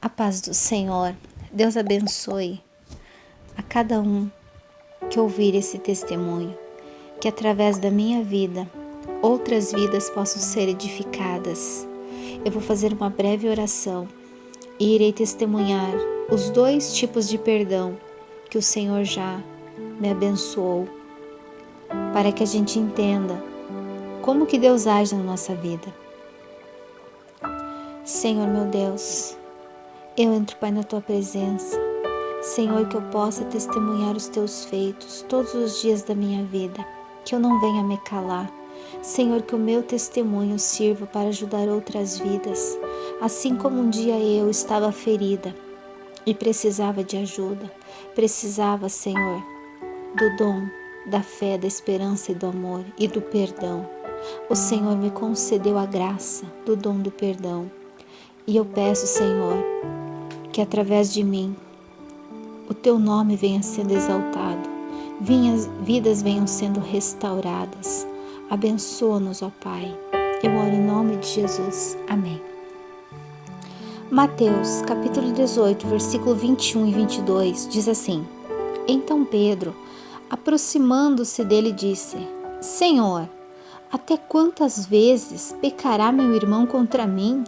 A paz do Senhor, Deus abençoe a cada um que ouvir esse testemunho, que através da minha vida, outras vidas possam ser edificadas. Eu vou fazer uma breve oração e irei testemunhar os 2 tipos de perdão que o Senhor já me abençoou, para que a gente entenda como que Deus age na nossa vida. Senhor meu Deus, eu entro, Pai, na Tua presença. Senhor, que eu possa testemunhar os Teus feitos todos os dias da minha vida, que eu não venha me calar. Senhor, que o meu testemunho sirva para ajudar outras vidas, assim como um dia eu estava ferida e precisava de ajuda, precisava, Senhor, do dom, da fé, da esperança e do amor e do perdão. O Senhor me concedeu a graça do dom do perdão. E eu peço, Senhor, que através de mim o Teu nome venha sendo exaltado, vidas venham sendo restauradas. Abençoa-nos, ó Pai. Eu oro em nome de Jesus. Amém. Mateus, capítulo 18, versículo 21 e 22, diz assim: Então Pedro, aproximando-se dele, disse: Senhor, até quantas vezes pecará meu irmão contra mim,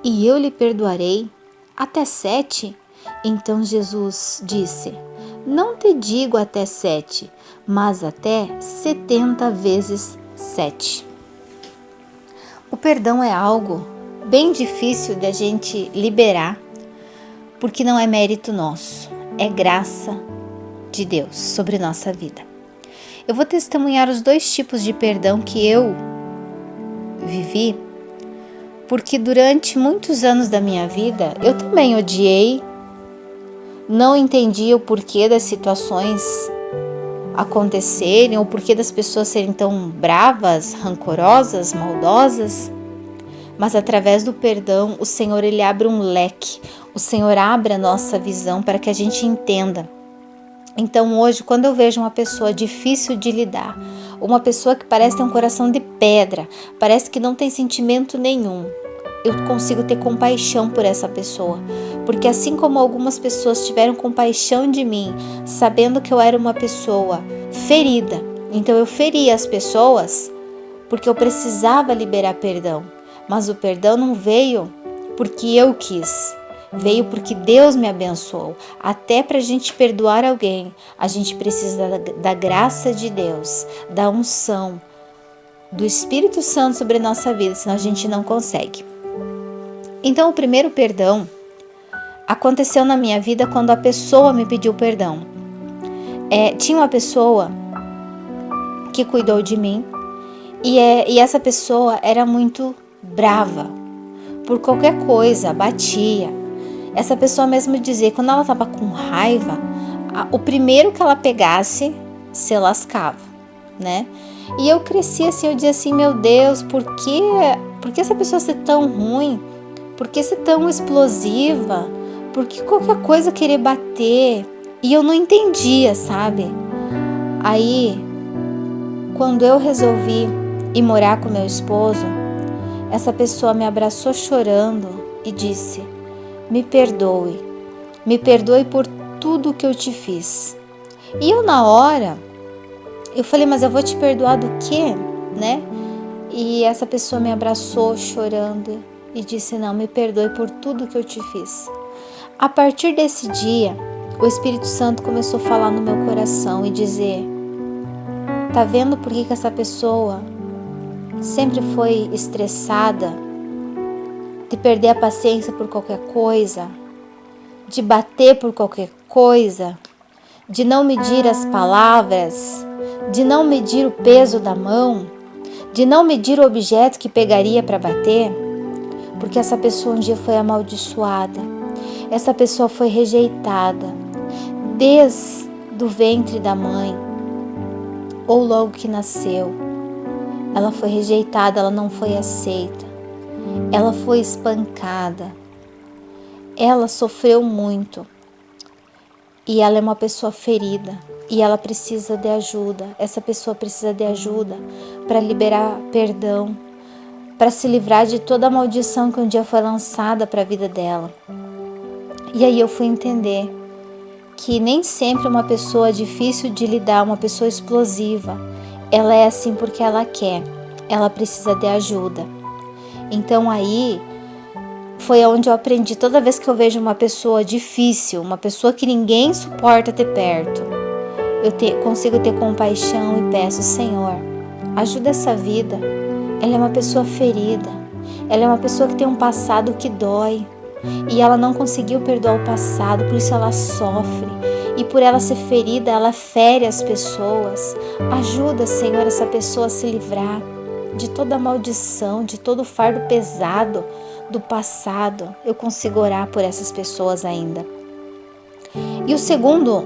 e eu lhe perdoarei? Até 7? Então Jesus disse: Não te digo até 7, mas até 70 vezes 7. O perdão é algo bem difícil de a gente liberar, porque não é mérito nosso, é graça de Deus sobre nossa vida. Eu vou testemunhar os 2 tipos de perdão que eu vivi, porque durante muitos anos da minha vida eu também odiei, não entendia o porquê das situações acontecerem, ou porquê das pessoas serem tão bravas, rancorosas, maldosas. Mas através do perdão, o Senhor, Ele abre um leque, o Senhor abre a nossa visão para que a gente entenda. Então hoje, quando eu vejo uma pessoa difícil de lidar, uma pessoa que parece ter um coração de pedra, parece que não tem sentimento nenhum, eu consigo ter compaixão por essa pessoa, porque assim como algumas pessoas tiveram compaixão de mim, sabendo que eu era uma pessoa ferida, então eu feria as pessoas porque eu precisava liberar perdão, mas o perdão não veio porque eu quis, veio porque Deus me abençoou. Até para a gente perdoar alguém, a gente precisa da graça de Deus, da unção, do Espírito Santo sobre a nossa vida, senão a gente não consegue. Então o primeiro perdão aconteceu na minha vida quando a pessoa me pediu perdão. Tinha uma pessoa que cuidou de mim e essa pessoa era muito brava por qualquer coisa, batia. Essa pessoa mesmo dizia, quando ela estava com raiva, o primeiro que ela pegasse se lascava, né? E eu cresci assim, eu dizia assim, meu Deus, por que essa pessoa ser tão ruim? Por que ser tão explosiva? Por que qualquer coisa querer bater? E eu não entendia, sabe? Aí, quando eu resolvi ir morar com meu esposo, essa pessoa me abraçou chorando e disse: me perdoe por tudo que eu te fiz. E eu na hora, eu falei, mas eu vou te perdoar do quê, né? E essa pessoa me abraçou chorando e disse, não, me perdoe por tudo que eu te fiz. A partir desse dia, o Espírito Santo começou a falar no meu coração e dizer, tá vendo por que essa pessoa sempre foi estressada, de perder a paciência por qualquer coisa, de bater por qualquer coisa, de não medir as palavras, de não medir o peso da mão, de não medir o objeto que pegaria para bater, porque essa pessoa um dia foi amaldiçoada, essa pessoa foi rejeitada, desde o ventre da mãe, ou logo que nasceu, ela foi rejeitada, ela não foi aceita, ela foi espancada, ela sofreu muito, e ela é uma pessoa ferida, e ela precisa de ajuda, essa pessoa precisa de ajuda para liberar perdão, para se livrar de toda a maldição que um dia foi lançada para a vida dela. E aí eu fui entender que nem sempre uma pessoa difícil de lidar, uma pessoa explosiva, ela é assim porque ela quer, ela precisa de ajuda. Então aí foi onde eu aprendi, toda vez que eu vejo uma pessoa difícil, uma pessoa que ninguém suporta ter perto, consigo ter compaixão e peço, Senhor, ajuda essa vida. Ela é uma pessoa ferida, ela é uma pessoa que tem um passado que dói e ela não conseguiu perdoar o passado, por isso ela sofre. E por ela ser ferida, ela fere as pessoas. Ajuda, Senhor, essa pessoa a se livrar de toda maldição, de todo o fardo pesado do passado. Eu consigo orar por essas pessoas ainda. E o segundo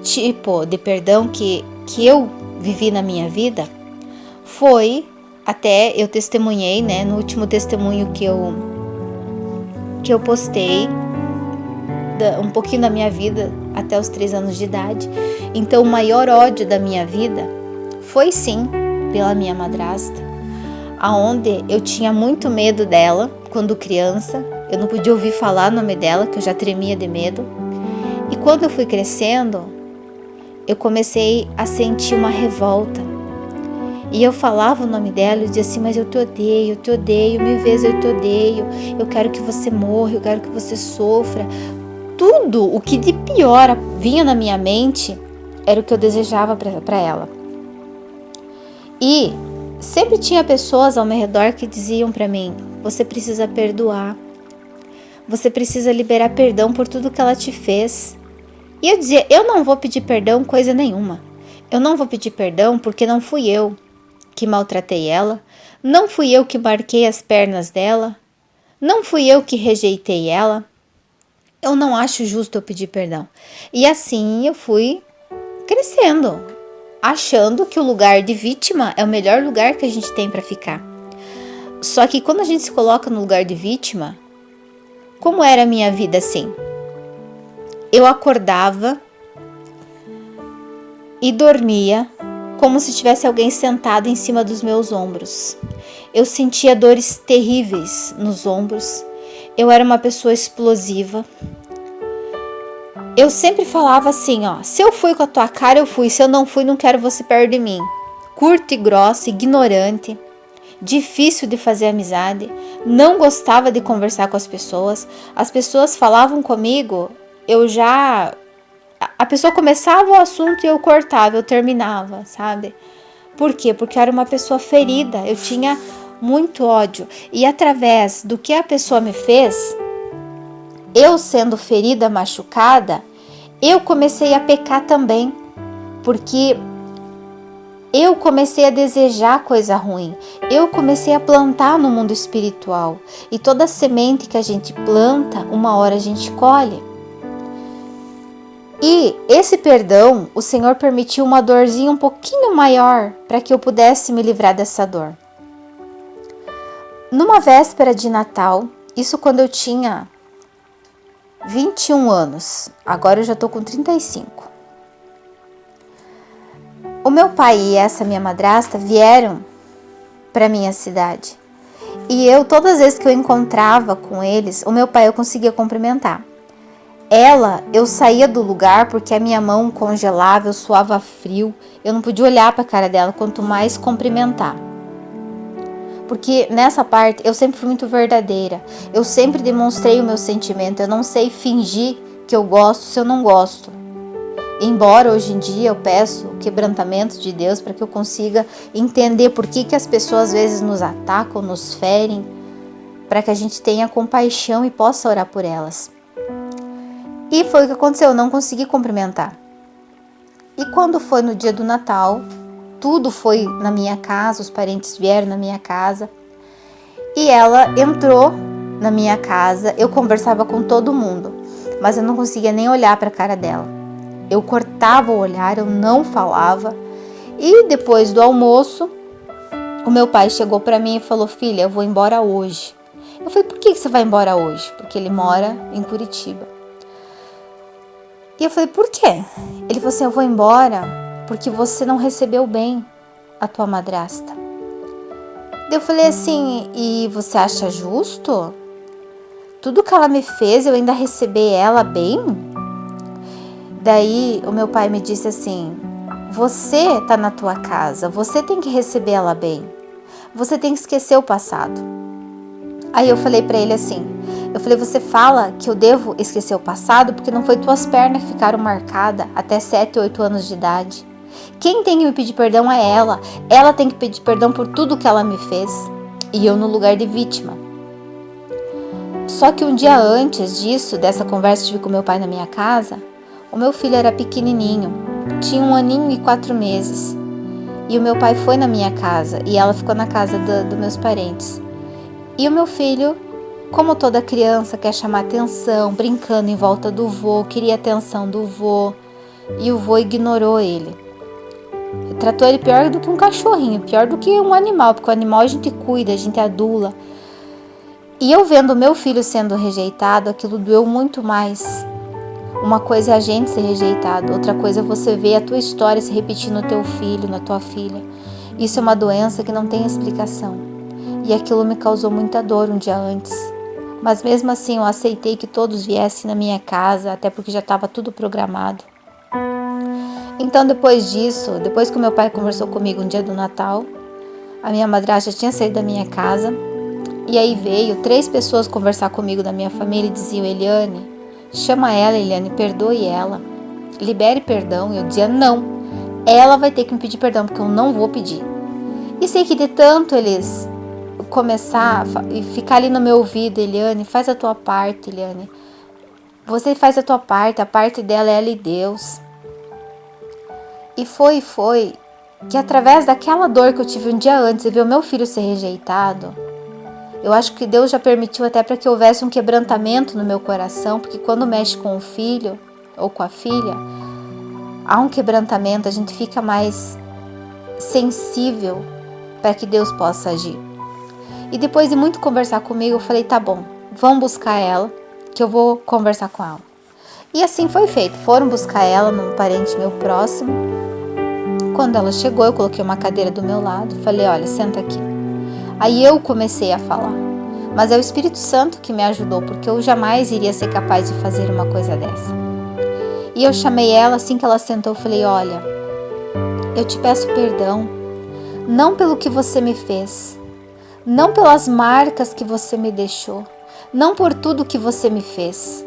tipo de perdão que eu vivi na minha vida foi, até eu testemunhei, né, no último testemunho que eu postei, um pouquinho da minha vida até os 3 anos de idade. Então o maior ódio da minha vida foi sim pela minha madrasta, aonde eu tinha muito medo dela quando criança. Eu não podia ouvir falar o nome dela, que eu já tremia de medo. E quando eu fui crescendo, eu comecei a sentir uma revolta. E eu falava o nome dela e dizia assim, mas eu te odeio, 1000 vezes eu te odeio, eu quero que você morra, eu quero que você sofra. Tudo o que de pior vinha na minha mente era o que eu desejava para ela. E sempre tinha pessoas ao meu redor que diziam para mim, você precisa perdoar, você precisa liberar perdão por tudo que ela te fez. E eu dizia, eu não vou pedir perdão coisa nenhuma. Eu não vou pedir perdão porque não fui eu que maltratei ela, não fui eu que marquei as pernas dela, não fui eu que rejeitei ela. Eu não acho justo eu pedir perdão. E assim eu fui crescendo, achando que o lugar de vítima é o melhor lugar que a gente tem para ficar. Só que quando a gente se coloca no lugar de vítima, como era a minha vida assim? Eu acordava e dormia como se tivesse alguém sentado em cima dos meus ombros. Eu sentia dores terríveis nos ombros. Eu era uma pessoa explosiva. Eu sempre falava assim, ó, se eu fui com a tua cara, eu fui. Se eu não fui, não quero você perto de mim. Curta e grossa, ignorante, difícil de fazer amizade, não gostava de conversar com as pessoas. As pessoas falavam comigo, a pessoa começava o assunto e eu cortava, eu terminava, sabe? Por quê? Porque eu era uma pessoa ferida, eu tinha muito ódio. E através do que a pessoa me fez, eu sendo ferida, machucada, eu comecei a pecar também, porque eu comecei a desejar coisa ruim, eu comecei a plantar no mundo espiritual, e toda semente que a gente planta, uma hora a gente colhe. E esse perdão, o Senhor permitiu uma dorzinha um pouquinho maior para que eu pudesse me livrar dessa dor. Numa véspera de Natal, isso quando eu tinha 21 anos, agora eu já estou com 35. O meu pai e essa minha madrasta vieram para minha cidade. E eu, todas as vezes que eu encontrava com eles, o meu pai eu conseguia cumprimentar. Ela, eu saía do lugar porque a minha mão congelava, eu suava frio, eu não podia olhar para a cara dela, quanto mais cumprimentar. Porque nessa parte eu sempre fui muito verdadeira, eu sempre demonstrei o meu sentimento, eu não sei fingir que eu gosto se eu não gosto. Embora hoje em dia eu peço o quebrantamento de Deus para que eu consiga entender por que as pessoas às vezes nos atacam, nos ferem, para que a gente tenha compaixão e possa orar por elas. E foi o que aconteceu, eu não consegui cumprimentar. E quando foi no dia do Natal, tudo foi na minha casa, os parentes vieram na minha casa. E ela entrou na minha casa, eu conversava com todo mundo, mas eu não conseguia nem olhar para a cara dela. Eu cortava o olhar, eu não falava. E depois do almoço, o meu pai chegou para mim e falou, filha, eu vou embora hoje. Eu falei, por que você vai embora hoje? Porque ele mora em Curitiba. E eu falei, por quê? Ele falou assim, eu vou embora porque você não recebeu bem a tua madrasta. Eu falei assim, e você acha justo tudo que ela me fez, eu ainda receber ela bem? Daí o meu pai me disse assim: você tá na tua casa, você tem que receber ela bem. Você tem que esquecer o passado. Aí eu falei pra ele assim, você fala que eu devo esquecer o passado porque não foi tuas pernas que ficaram marcadas até 7, 8 anos de idade. Quem tem que me pedir perdão é ela. Ela tem que pedir perdão por tudo que ela me fez. E eu no lugar de vítima. Só que um dia antes disso, dessa conversa que tive com meu pai na minha casa, o meu filho era pequenininho, tinha 1 aninho e 4 meses. E o meu pai foi na minha casa e ela ficou na casa dos meus parentes. E o meu filho, como toda criança, quer chamar atenção, brincando em volta do vô, queria a atenção do vô. E o vô ignorou ele. Tratou ele pior do que um cachorrinho, pior do que um animal, porque o animal a gente cuida, a gente adula. E eu vendo meu filho sendo rejeitado, aquilo doeu muito mais. Uma coisa é a gente ser rejeitado, outra coisa é você ver a tua história se repetir no teu filho, na tua filha. Isso é uma doença que não tem explicação. E aquilo me causou muita dor um dia antes. Mas mesmo assim eu aceitei que todos viessem na minha casa, até porque já estava tudo programado. Então depois disso, depois que o meu pai conversou comigo um dia do Natal, a minha madrasta tinha saído da minha casa. E aí veio 3 pessoas conversar comigo da minha família e diziam: Eliane, chama ela, Eliane, perdoe ela, libere perdão. E eu dizia: não, ela vai ter que me pedir perdão, porque eu não vou pedir. E sei que de tanto eles começar e ficar ali no meu ouvido: Eliane, faz a tua parte, Eliane, você faz a tua parte, a parte dela é ela e Deus. E foi que através daquela dor que eu tive um dia antes de ver o meu filho ser rejeitado, eu acho que Deus já permitiu até para que houvesse um quebrantamento no meu coração, porque quando mexe com o filho ou com a filha, há um quebrantamento, a gente fica mais sensível para que Deus possa agir. E depois de muito conversar comigo, eu falei: tá bom, vamos buscar ela, que eu vou conversar com ela. E assim foi feito, foram buscar ela num parente meu próximo. Quando ela chegou, eu coloquei uma cadeira do meu lado, falei: olha, senta aqui. Aí eu comecei a falar, mas é o Espírito Santo que me ajudou, porque eu jamais iria ser capaz de fazer uma coisa dessa. E eu chamei ela, assim que ela sentou, eu falei: olha, eu te peço perdão, não pelo que você me fez, não pelas marcas que você me deixou, não por tudo que você me fez.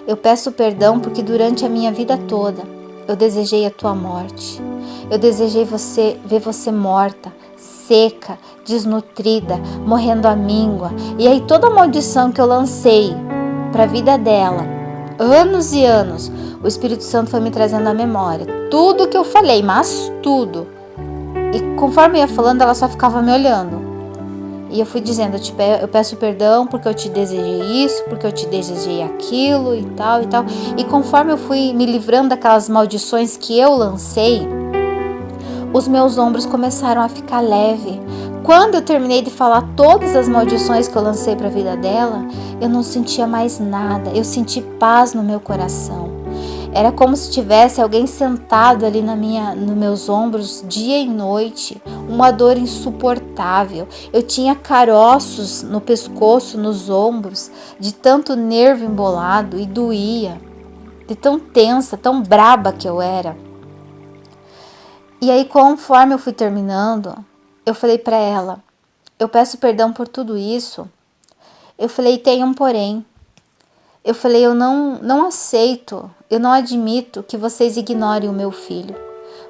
Eu peço perdão porque durante a minha vida toda eu desejei a tua morte. Eu desejei ver você morta, seca, desnutrida, morrendo à míngua. E aí toda a maldição que eu lancei para a vida dela, anos e anos, o Espírito Santo foi me trazendo à memória. Tudo que eu falei, mas tudo. E conforme eu ia falando, ela só ficava me olhando. E eu fui dizendo: eu peço perdão porque eu te desejei isso, porque eu te desejei aquilo e tal e tal. E conforme eu fui me livrando daquelas maldições que eu lancei, os meus ombros começaram a ficar leve. Quando eu terminei de falar todas as maldições que eu lancei para a vida dela, eu não sentia mais nada. Eu senti paz no meu coração. Era como se tivesse alguém sentado ali nos meus ombros dia e noite, uma dor insuportável. Eu tinha caroços no pescoço, nos ombros, de tanto nervo embolado, e doía, de tão tensa, tão braba que eu era. E aí, conforme eu fui terminando, eu falei para ela: eu peço perdão por tudo isso. Eu falei: tem um porém. Eu falei: eu não aceito, eu não admito que vocês ignorem o meu filho,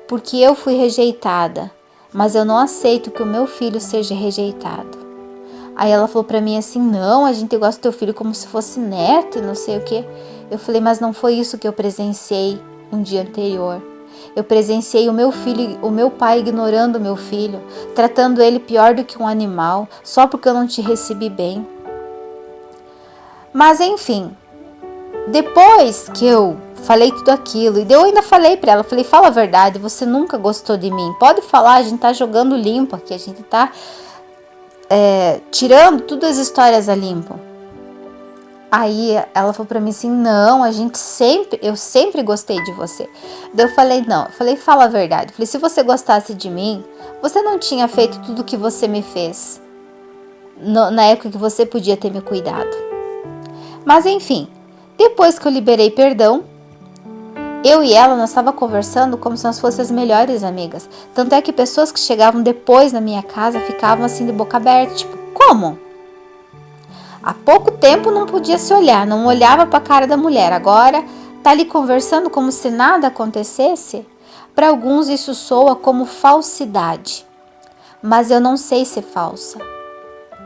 porque eu fui rejeitada, mas eu não aceito que o meu filho seja rejeitado. Aí ela falou pra mim assim: não, a gente gosta do teu filho como se fosse neto e não sei o que. Eu falei: mas não foi isso que eu presenciei um dia anterior. Eu presenciei o meu filho, o meu pai ignorando o meu filho, tratando ele pior do que um animal, só porque eu não te recebi bem. Mas enfim, depois que eu falei tudo aquilo, e eu ainda falei pra ela, falei: fala a verdade, você nunca gostou de mim, pode falar, a gente tá jogando limpo aqui, a gente tá tirando todas as histórias a limpo. Aí ela falou pra mim assim: não, eu sempre gostei de você. Daí eu falei: não, fala a verdade. Eu falei: se você gostasse de mim, você não tinha feito tudo o que você me fez na época que você podia ter me cuidado. Mas enfim, depois que eu liberei perdão, eu e ela, nós estávamos conversando como se nós fôssemos as melhores amigas. Tanto é que pessoas que chegavam depois na minha casa ficavam assim de boca aberta, tipo, como? Há pouco tempo não podia se olhar, não olhava para a cara da mulher, agora tá ali conversando como se nada acontecesse? Para alguns isso soa como falsidade, mas eu não sei ser falsa.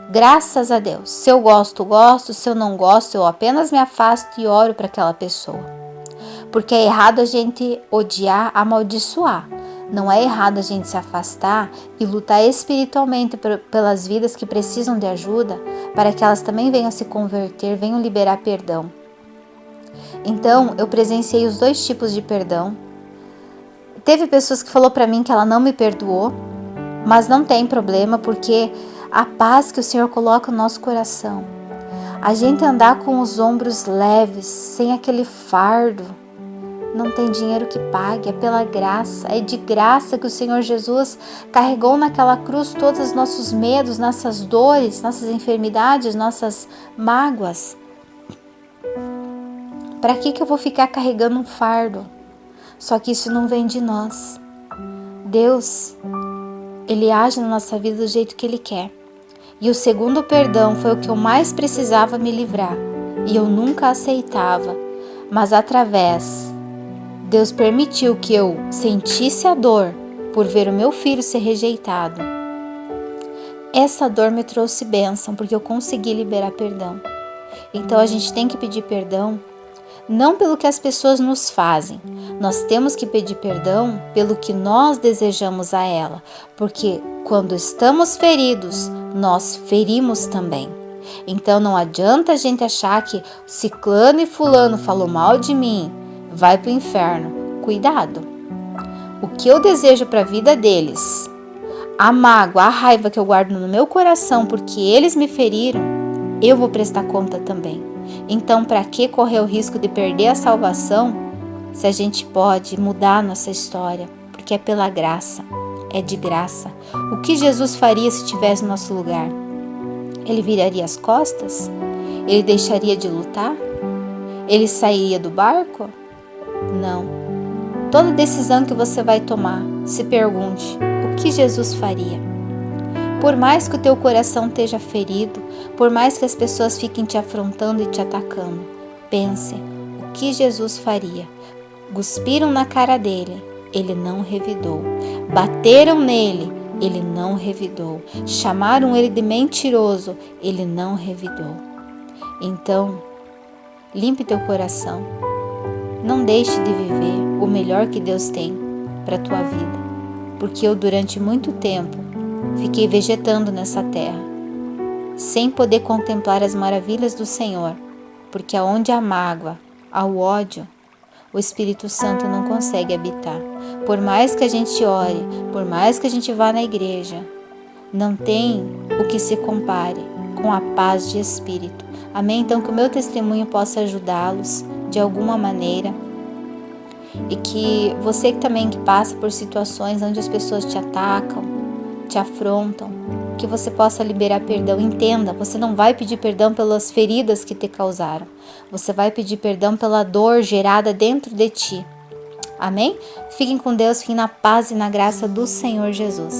Graças a Deus, se eu gosto, gosto, se eu não gosto, eu apenas me afasto e oro para aquela pessoa. Porque é errado a gente odiar, amaldiçoar. Não é errado a gente se afastar e lutar espiritualmente pelas vidas que precisam de ajuda, para que elas também venham se converter, venham liberar perdão. Então, eu presenciei os dois tipos de perdão. Teve pessoas que falou para mim que ela não me perdoou, mas não tem problema, porque a paz que o Senhor coloca no nosso coração, a gente andar com os ombros leves, sem aquele fardo, não tem dinheiro que pague, é pela graça, é de graça que o Senhor Jesus carregou naquela cruz todos os nossos medos, nossas dores, nossas enfermidades, nossas mágoas. Para que eu vou ficar carregando um fardo? Só que isso não vem de nós. Deus, Ele age na nossa vida do jeito que Ele quer. E o segundo perdão foi o que eu mais precisava me livrar. E eu nunca aceitava. Mas Deus permitiu que eu sentisse a dor por ver o meu filho ser rejeitado. Essa dor me trouxe bênção, porque eu consegui liberar perdão. Então a gente tem que pedir perdão, não pelo que as pessoas nos fazem. Nós temos que pedir perdão pelo que nós desejamos a ela, porque quando estamos feridos, nós ferimos também. Então não adianta a gente achar que ciclano e fulano falou mal de mim, vai para o inferno. Cuidado! O que eu desejo para a vida deles, a mágoa, a raiva que eu guardo no meu coração porque eles me feriram, eu vou prestar conta também. Então, para que correr o risco de perder a salvação se a gente pode mudar a nossa história? Porque é pela graça, é de graça. O que Jesus faria se estivesse no nosso lugar? Ele viraria as costas? Ele deixaria de lutar? Ele sairia do barco? Não. Toda decisão que você vai tomar, se pergunte, o que Jesus faria? Por mais que o teu coração esteja ferido, por mais que as pessoas fiquem te afrontando e te atacando, pense, o que Jesus faria? Cuspiram na cara dele, ele não revidou. Bateram nele, ele não revidou. Chamaram ele de mentiroso, ele não revidou. Então, limpe teu coração. Não deixe de viver o melhor que Deus tem para a tua vida, porque eu durante muito tempo fiquei vegetando nessa terra, sem poder contemplar as maravilhas do Senhor, porque aonde há mágoa, há o ódio, o Espírito Santo não consegue habitar. Por mais que a gente ore, por mais que a gente vá na igreja, não tem o que se compare com a paz de espírito. Amém? Então que o meu testemunho possa ajudá-los de alguma maneira, e que você também que passa por situações onde as pessoas te atacam, te afrontam, que você possa liberar perdão. Entenda, você não vai pedir perdão pelas feridas que te causaram, você vai pedir perdão pela dor gerada dentro de ti. Amém? Fiquem com Deus, fiquem na paz e na graça do Senhor Jesus.